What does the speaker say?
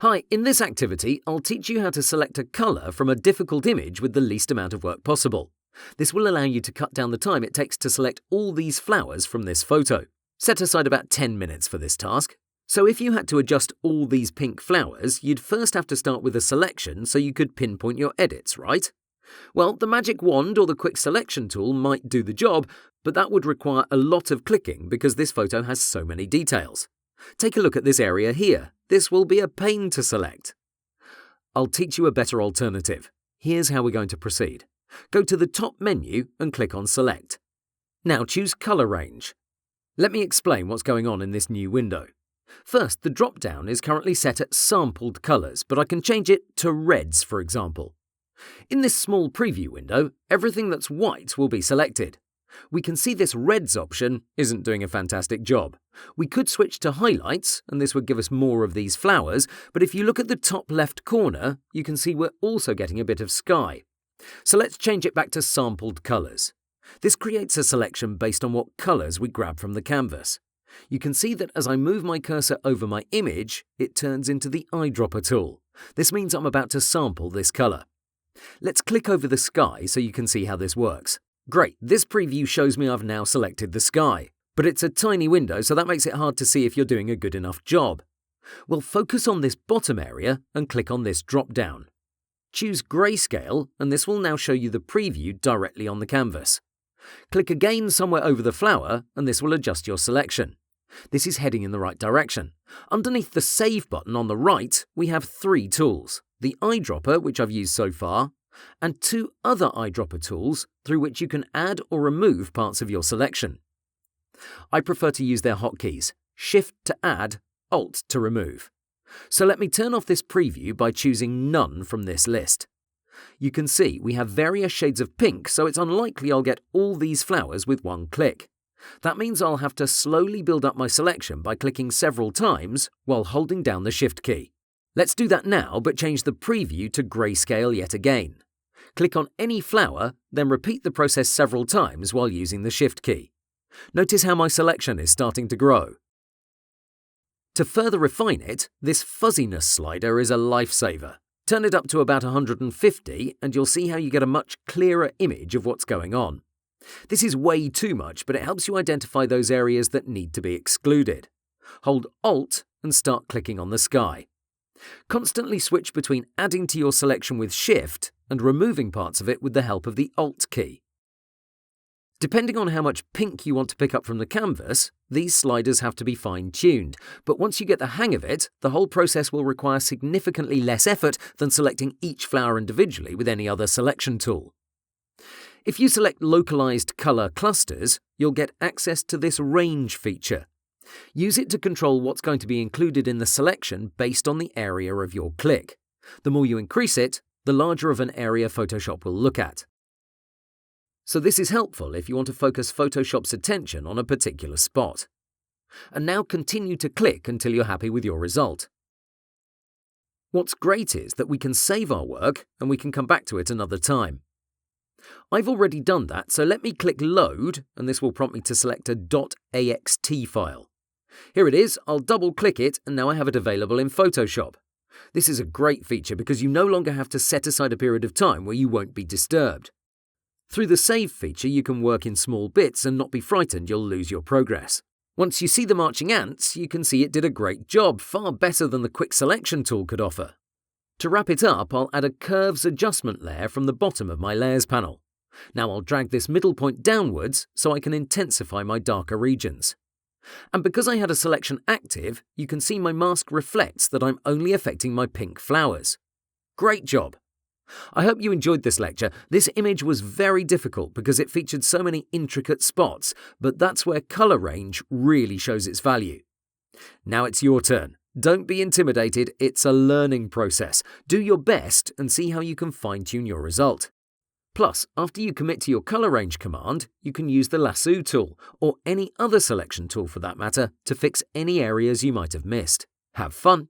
Hi, in this activity, I'll teach you how to select a colour from a difficult image with the least amount of work possible. This will allow you to cut down the time it takes to select all these flowers from this photo. Set aside about 10 minutes for this task. So if you had to adjust all these pink flowers, you'd first have to start with a selection so you could pinpoint your edits, right? Well, the magic wand or the quick selection tool might do the job, but that would require a lot of clicking because this photo has so many details. Take a look at this area here. This will be a pain to select. I'll teach you a better alternative. Here's how we're going to proceed. Go to the top menu and click on Select. Now choose Color Range. Let me explain what's going on in this new window. First, the drop-down is currently set at Sampled Colors, but I can change it to Reds, for example. In this small preview window, everything that's white will be selected. We can see this Reds option isn't doing a fantastic job. We could switch to Highlights, and this would give us more of these flowers, but if you look at the top left corner, you can see we're also getting a bit of sky. So let's change it back to Sampled Colors. This creates a selection based on what colors we grab from the canvas. You can see that as I move my cursor over my image, it turns into the eyedropper tool. This means I'm about to sample this color. Let's click over the sky so you can see how this works. Great, this preview shows me I've now selected the sky, but it's a tiny window, so that makes it hard to see if you're doing a good enough job. We'll focus on this bottom area and click on this drop-down. Choose Grayscale, and this will now show you the preview directly on the canvas. Click again somewhere over the flower, and this will adjust your selection. This is heading in the right direction. Underneath the Save button on the right, we have 3 tools. The eyedropper, which I've used so far, and 2 other eyedropper tools through which you can add or remove parts of your selection. I prefer to use their hotkeys, Shift to add, Alt to remove. So let me turn off this preview by choosing None from this list. You can see we have various shades of pink, so it's unlikely I'll get all these flowers with one click. That means I'll have to slowly build up my selection by clicking several times while holding down the Shift key. Let's do that now, but change the preview to Grayscale yet again. Click on any flower, then repeat the process several times while using the Shift key. Notice how my selection is starting to grow. To further refine it, this Fuzziness slider is a lifesaver. Turn it up to about 150 and you'll see how you get a much clearer image of what's going on. This is way too much, but it helps you identify those areas that need to be excluded. Hold Alt and start clicking on the sky. Constantly switch between adding to your selection with Shift and removing parts of it with the help of the Alt key. Depending on how much pink you want to pick up from the canvas, these sliders have to be fine-tuned, but once you get the hang of it, the whole process will require significantly less effort than selecting each flower individually with any other selection tool. If you select Localized Color Clusters, you'll get access to this Range feature. Use it to control what's going to be included in the selection based on the area of your click. The more you increase it, the larger of an area Photoshop will look at. So this is helpful if you want to focus Photoshop's attention on a particular spot. And now continue to click until you're happy with your result. What's great is that we can save our work and we can come back to it another time. I've already done that, so let me click Load, and this will prompt me to select a .axt file. Here it is, I'll double-click it, and now I have it available in Photoshop. This is a great feature because you no longer have to set aside a period of time where you won't be disturbed. Through the Save feature, you can work in small bits and not be frightened you'll lose your progress. Once you see the marching ants, you can see it did a great job, far better than the Quick Selection tool could offer. To wrap it up, I'll add a Curves adjustment layer from the bottom of my Layers panel. Now I'll drag this middle point downwards so I can intensify my darker regions. And because I had a selection active, you can see my mask reflects that I'm only affecting my pink flowers. Great job! I hope you enjoyed this lecture. This image was very difficult because it featured so many intricate spots, but that's where color range really shows its value. Now it's your turn. Don't be intimidated, it's a learning process. Do your best and see how you can fine-tune your result. Plus, after you commit to your color range command, you can use the lasso tool, or any other selection tool for that matter, to fix any areas you might have missed. Have fun!